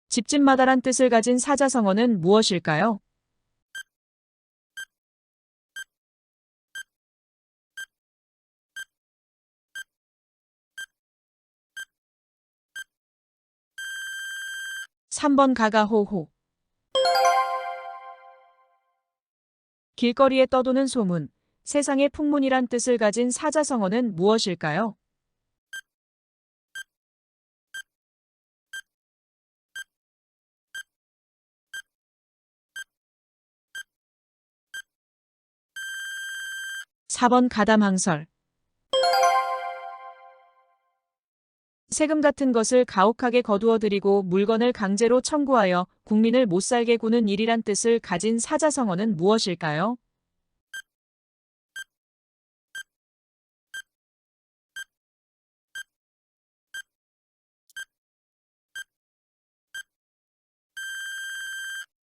집집마다란 뜻을 가진 사자성어는 무엇일까요? 3번 가가호호. 길거리에 떠도는 소문, 세상의 풍문이란 뜻을 가진 사자성어는 무엇일까요? 4번 가담항설. 세금 같은 것을 가혹하게 거두어들이고 물건을 강제로 청구하여 국민을 못살게 구는 일이란 뜻을 가진 사자성어는 무엇일까요?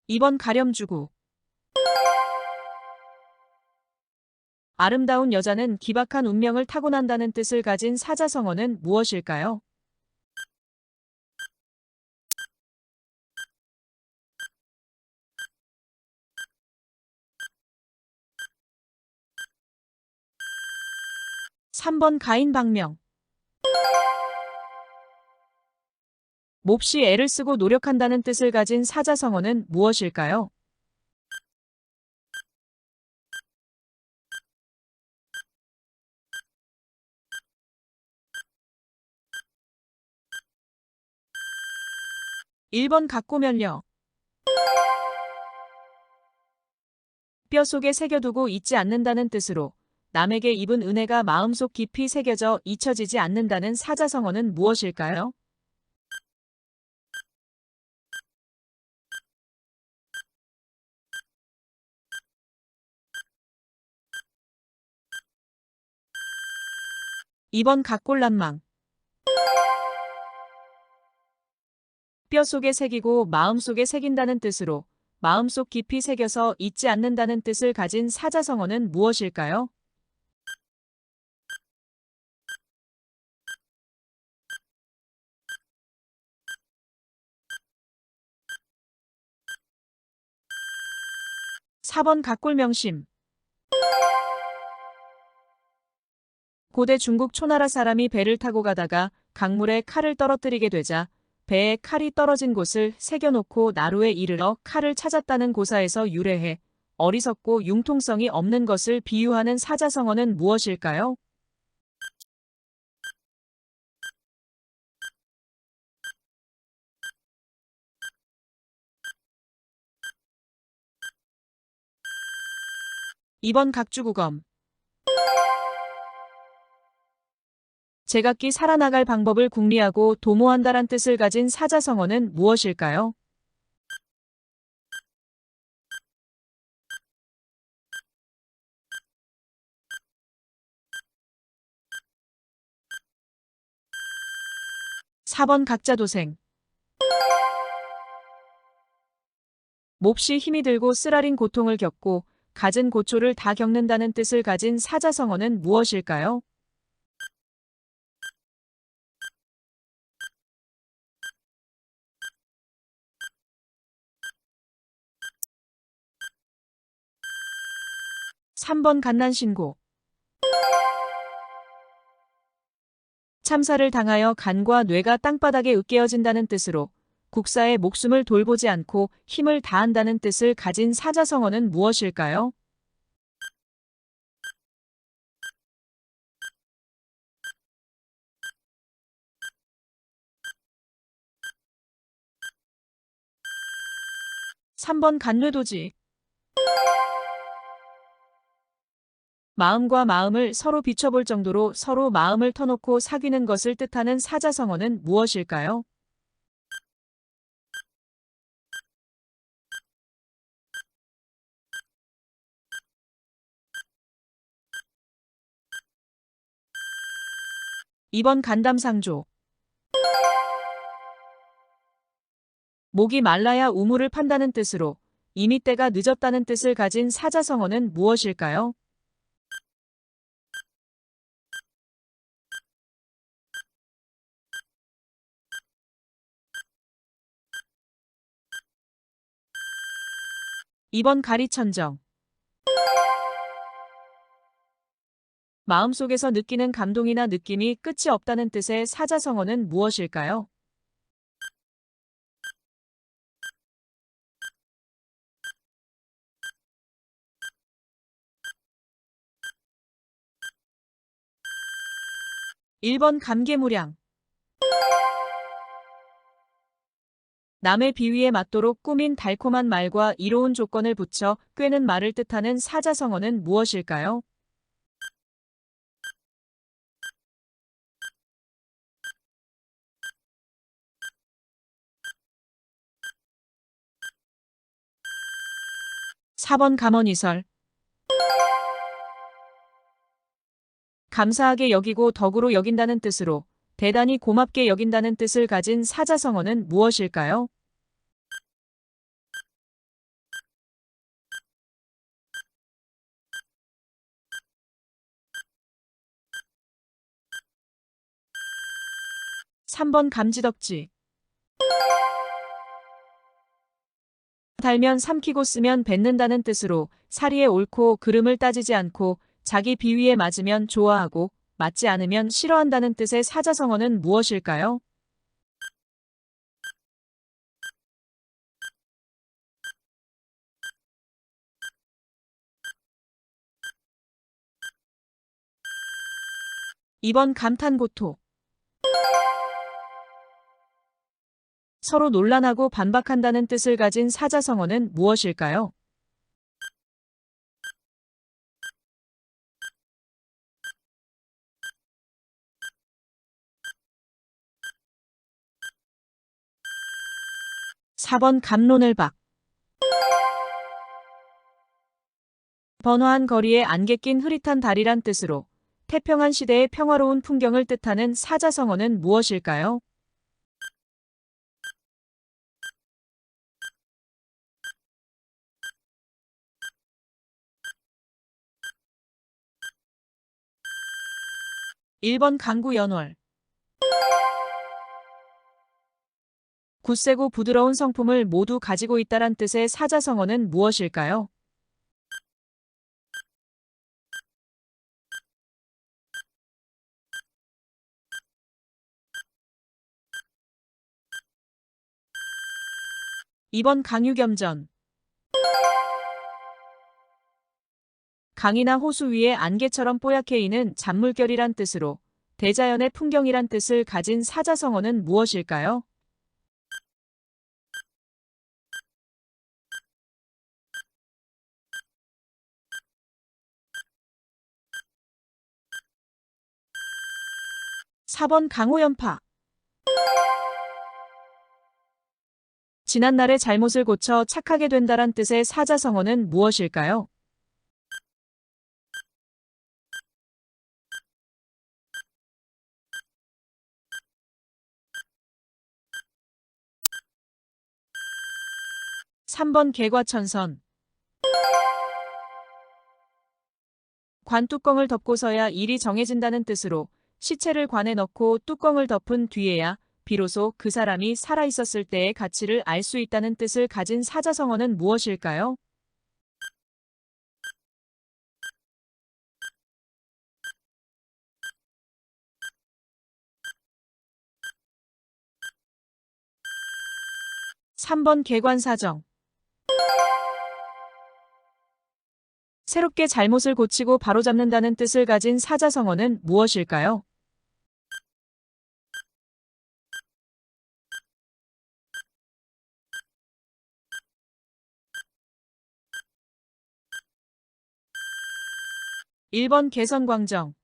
2번 가렴주구. 아름다운 여자는 기박한 운명을 타고난다는 뜻을 가진 사자성어는 무엇일까요? 3번 가인방명. 몹시 애를 쓰고 노력한다는 뜻을 가진 사자성어는 무엇일까요? 1번 각고면려. 뼈 속에 새겨두고 잊지 않는다는 뜻으로 남에게 입은 은혜가 마음속 깊이 새겨져 잊혀지지 않는다는 사자성어는 무엇일까요? 2번 각골란망. 뼈 속에 새기고 마음속에 새긴다는 뜻으로 마음속 깊이 새겨서 잊지 않는다는 뜻을 가진 사자성어는 무엇일까요? 4번 각골명심. 고대 중국 초나라 사람이 배를 타고 가다가 강물에 칼을 떨어뜨리게 되자 배에 칼이 떨어진 곳을 새겨놓고 나루에 이르러 칼을 찾았다는 고사에서 유래해 어리석고 융통성이 없는 것을 비유하는 사자성어는 무엇일까요? 2번 각주구검. 제각기 살아나갈 방법을 궁리하고 도모한다란 뜻을 가진 사자성어는 무엇일까요? (4번) 각자도생. 몹시 힘이 들고 쓰라린 고통을 겪고 갖은 고초를 다 겪는다는 뜻을 가진 사자성어는 무엇일까요? (3번) 갓난신고. 참사를 당하여 간과 뇌가 땅바닥에 으깨어진다는 뜻으로 국사의 목숨을 돌보지 않고 힘을 다한다는 뜻을 가진 사자성어는 무엇일까요? 3번 간뇌도지. 마음과 마음을 서로 비춰볼 정도로 서로 마음을 터놓고 사귀는 것을 뜻하는 사자성어는 무엇일까요? (2번) 간담상조. 목이 말라야 우물을 판다는 뜻으로 이미 때가 늦었다는 뜻을 가진 사자성어는 무엇일까요? 2번 가리천정. 마음속에서 느끼는 감동이나 느낌이 끝이 없다는 뜻의 사자성어는 무엇일까요? 1번 감개무량. 남의 비위에 맞도록 꾸민 달콤한 말과 이로운 조건을 붙여 꿰는 말을 뜻하는 사자성어는 무엇일까요? 4번 감언이설. 감사하게 여기고 덕으로 여긴다는 뜻으로 대단히 고맙게 여긴다는 뜻을 가진 사자성어는 무엇일까요? 3번 감지덕지. 달면 삼키고 쓰면 뱉는다는 뜻으로 사리에 옳고 그름을 따지지 않고 자기 비위에 맞으면 좋아하고 맞지 않으면 싫어한다는 뜻의 사자성어는 무엇일까요? 2번 감탄고토. 서로 논란하고 반박한다는 뜻을 가진 사자성어는 무엇일까요? 4번 감론을 박. 번화한 거리에 안개 낀 흐릿한 달이란 뜻으로 태평한 시대의 평화로운 풍경을 뜻하는 사자성어는 무엇일까요? 1번 강구연월. 굳세고 부드러운 성품을 모두 가지고 있다란 뜻의 사자성어는 무엇일까요? 2번 강유겸전. 강이나 호수 위에 안개처럼 뽀얗게 이는 잔물결이란 뜻으로 대자연의 풍경이란 뜻을 가진 사자성어는 무엇일까요? 4번 강호연파. 지난날의 잘못을 고쳐 착하게 된다란 뜻의 사자성어는 무엇일까요? 3번 개과천선. 관뚜껑을 덮고서야 일이 정해진다는 뜻으로 시체를 관에 넣고 뚜껑을 덮은 뒤에야 비로소 그 사람이 살아있었을 때의 가치를 알 수 있다는 뜻을 가진 사자성어는 무엇일까요? (3번) 개관사정. 새롭게 잘못을 고치고 바로잡는다는 뜻을 가진 사자성어는 무엇일까요? 1번 개선광정.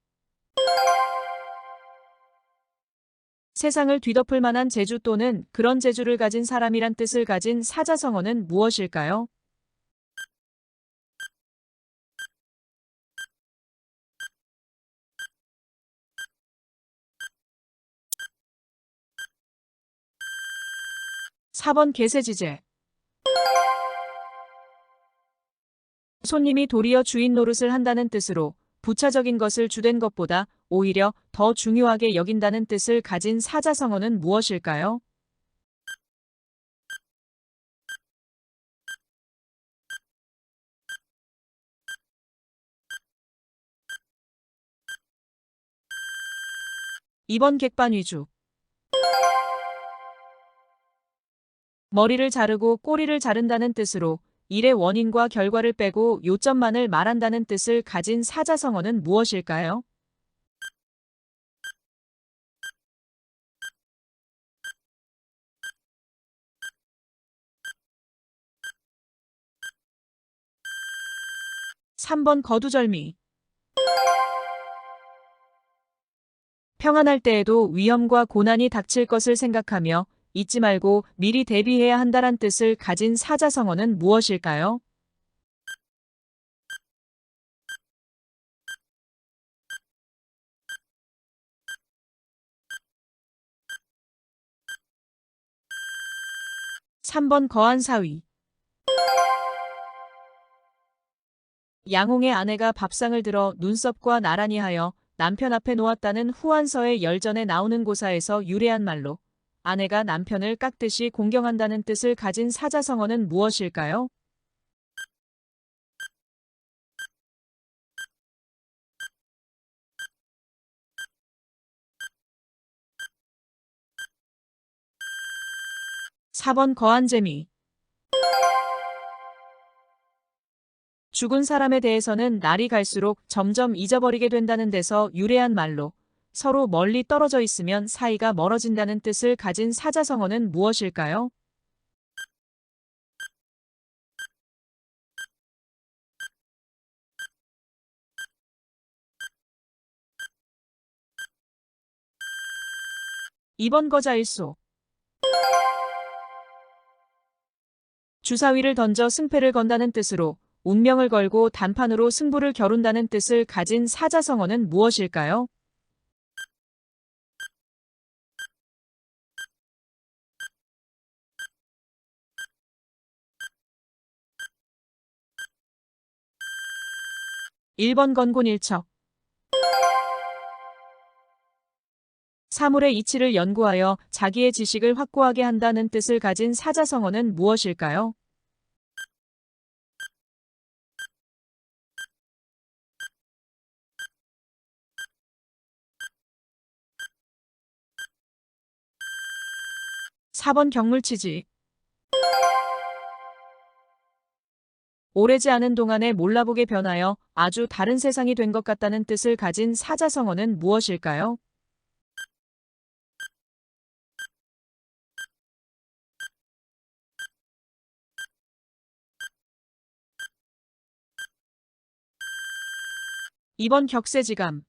세상을 뒤덮을 만한 재주 또는 그런 재주를 가진 사람이란 뜻을 가진 사자성어는 무엇일까요? 4번 개세지제. 손님이 도리어 주인 노릇을 한다는 뜻으로 부차적인 것을 주된 것보다 오히려 더 중요하게 여긴다는 뜻을 가진 사자성어는 무엇일까요? 2번 객반 위주. 머리를 자르고 꼬리를 자른다는 뜻으로 일의 원인과 결과를 빼고 요점만을 말한다는 뜻을 가진 사자성어는 무엇일까요? 3번 거두절미. 평안할 때에도 위험과 고난이 닥칠 것을 생각하며 잊지 말고 미리 대비해야 한다는 뜻을 가진 사자성어는 무엇일까요? 3번 거한사위. 양홍의 아내가 밥상을 들어 눈썹과 나란히 하여 남편 앞에 놓았다는 후한서의 열전에 나오는 고사에서 유래한 말로 아내가 남편을 깎듯이 공경한다는 뜻을 가진 사자성어는 무엇일까요? 4번 거한재미. 죽은 사람에 대해서는 날이 갈수록 점점 잊어버리게 된다는 데서 유래한 말로 서로 멀리 떨어져 있으면 사이가 멀어진다는 뜻을 가진 사자성어는 무엇일까요? 2번 거자일소. 주사위를 던져 승패를 건다는 뜻으로 운명을 걸고 단판으로 승부를 겨룬다는 뜻을 가진 사자성어는 무엇일까요? 1번 건곤일척. 사물의 이치를 연구하여 자기의 지식을 확고하게 한다는 뜻을 가진 사자성어는 무엇일까요? 4번 경물치지. 오래지 않은 동안에 몰라보게 변하여 아주 다른 세상이 된 것 같다는 뜻을 가진 사자성어는 무엇일까요? 2번 격세지감.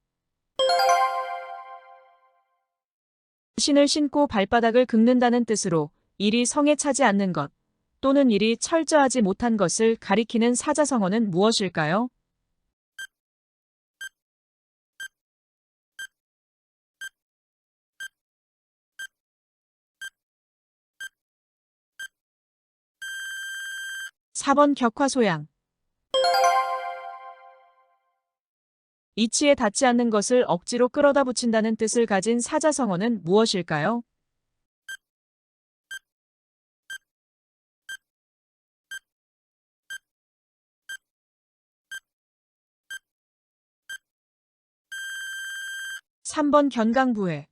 신을 신고 발바닥을 긁는다는 뜻으로 일이 성에 차지 않는 것 또는 일이 철저하지 못한 것을 가리키는 사자성어는 무엇일까요? 4번 격화소양. 이치에 닿지 않는 것을 억지로 끌어다 붙인다는 뜻을 가진 사자성어는 무엇일까요? 3번 견강부회.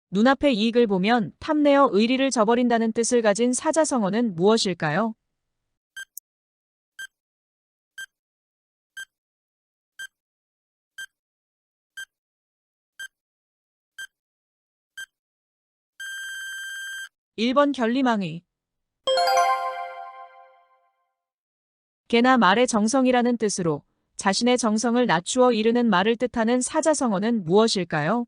눈앞의 이익을 보면 탐내어 의리를 저버린다는 뜻을 가진 사자성어는 무엇일까요? 1번 결리망의. 개나 말의 정성이라는 뜻으로 자신의 정성을 낮추어 이르는 말을 뜻하는 사자성어는 무엇일까요?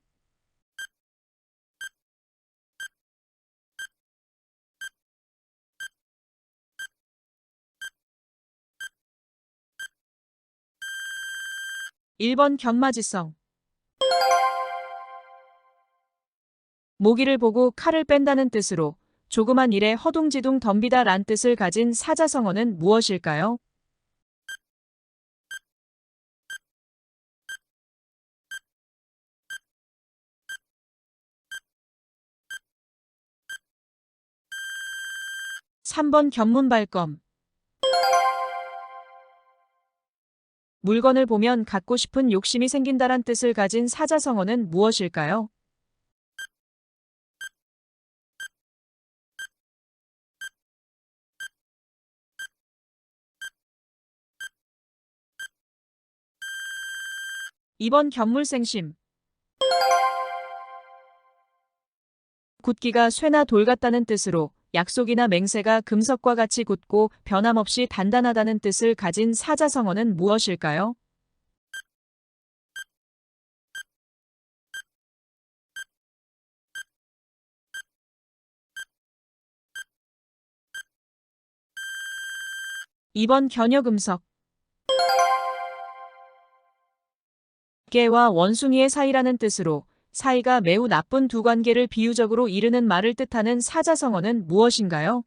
1번 견마지성. 모기를 보고 칼을 뺀다는 뜻으로 조그만 일에 허둥지둥 덤비다 란 뜻을 가진 사자성어는 무엇일까요? 3번 견문발검. 물건을 보면 갖고 싶은 욕심이 생긴다란 뜻을 가진 사자성어는 무엇일까요? 2번 견물생심. 굳기가 쇠나 돌 같다는 뜻으로 약속이나 맹세가 금석과 같이 굳고 변함없이 단단하다는 뜻을 가진 사자성어는 무엇일까요? 2번 견여금석. 개와 원숭이의 사이라는 뜻으로 사이가 매우 나쁜 두 관계를 비유적으로 이르는 말을 뜻하는 사자성어는 무엇인가요?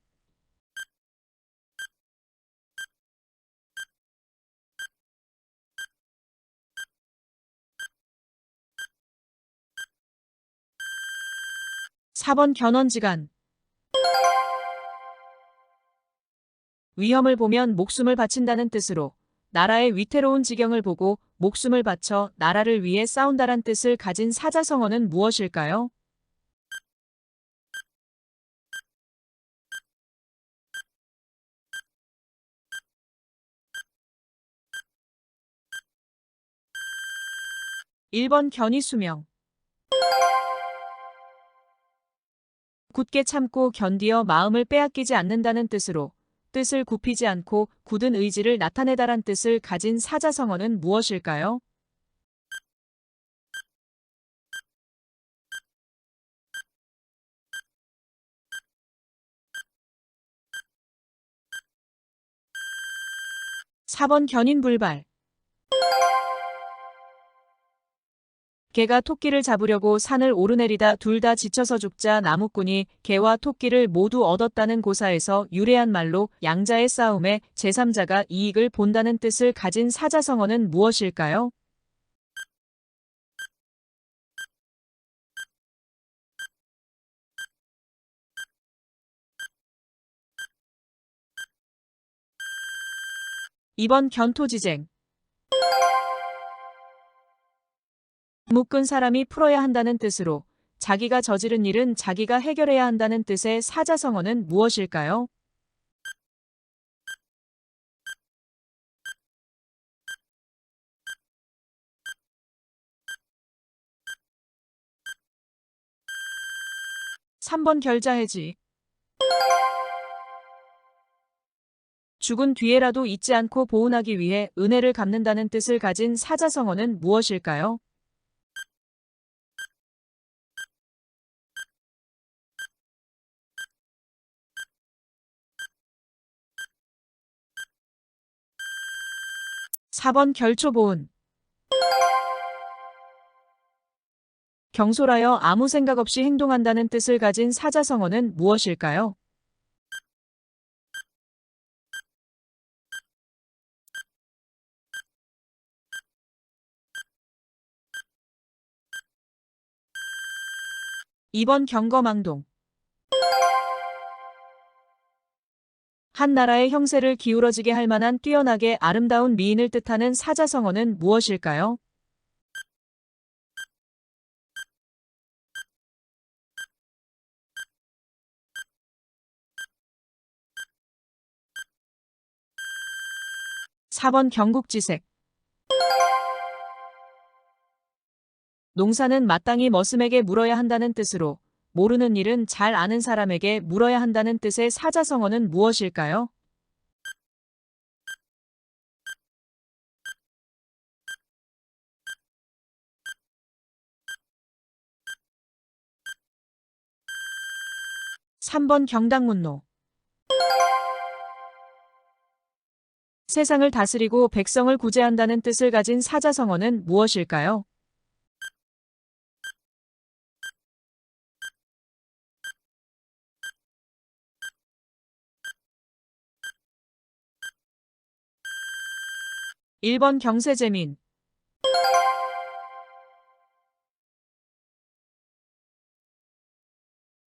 4번 견원지간. 위험을 보면 목숨을 바친다는 뜻으로 나라의 위태로운 지경을 보고 목숨을 바쳐 나라를 위해 싸운다란 뜻을 가진 사자성어는 무엇일까요? 1번 견이수명. 굳게 참고 견디어 마음을 빼앗기지 않는다는 뜻으로 뜻을 굽히지 않고 굳은 의지를 나타내다란 뜻을 가진 사자성어는 무엇일까요? 4번 견인불발. 개가 토끼를 잡으려고 산을 오르내리다 둘 다 지쳐서 죽자 나무꾼이 개와 토끼를 모두 얻었다는 고사에서 유래한 말로 양자의 싸움에 제3자가 이익을 본다는 뜻을 가진 사자성어는 무엇일까요? 2번 견토지쟁. 묶은 사람이 풀어야 한다는 뜻으로 자기가 저지른 일은 자기가 해결해야 한다는 뜻의 사자성어는 무엇일까요? 3번 결자해지. 죽은 뒤에라도 잊지 않고 보훈하기 위해 은혜를 갚는다는 뜻을 가진 사자성어는 무엇일까요? 4번 결초보은. 경솔하여 아무 생각 없이 행동한다는 뜻을 가진 사자성어는 무엇일까요? 2번 경거망동. 한 나라의 형세를 기울어지게 할 만한 뛰어나게 아름다운 미인을 뜻하는 사자성어는 무엇일까요? 4번 경국지색. 농사는 마땅히 머슴에게 물어야 한다는 뜻으로 모르는 일은 잘 아는 사람에게 물어야 한다는 뜻의 사자성어는 무엇일까요? 3번 경당문노. 세상을 다스리고 백성을 구제한다는 뜻을 가진 사자성어는 무엇일까요? 1번 경세제민.